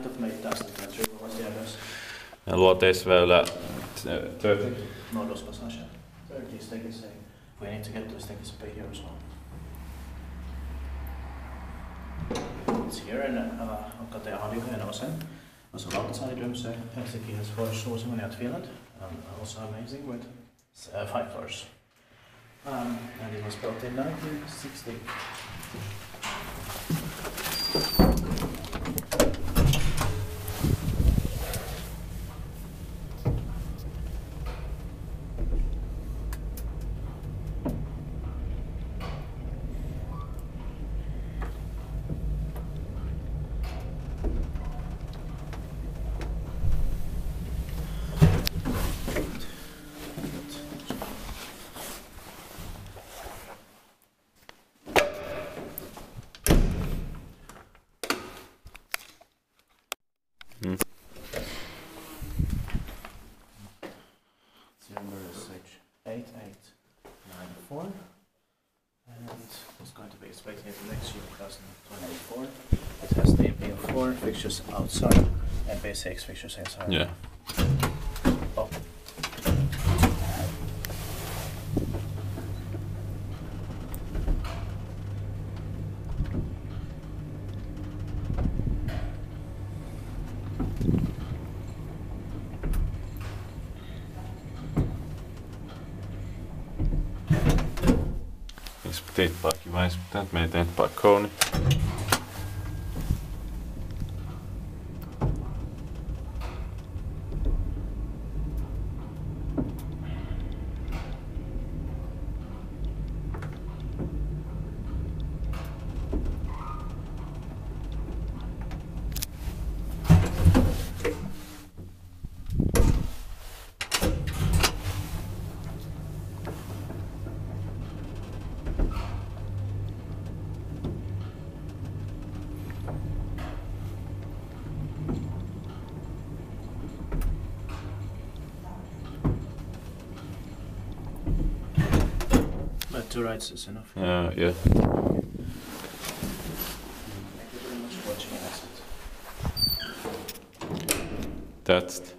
height of meitä tästä Tripolasiagas. Ja Luoteisväylä 30. Nordouspassage. 30 stakes. We need to get to the stakes up here as well. It's here and Kate Halihojen osen. Also Lauttasaari drums. Helsinki has 4 floors in Finland. Also amazing with 5 floors. And it was built in 1960. Number is 8894 and it's going to be expected next year 2024. It has the BM4 fixtures outside and B6 fixtures inside. Yeah. Oh. Inspekteerbaar wijs betent met identified Kone. But 2 rides is enough. Yeah. Thank you very much for watching. That's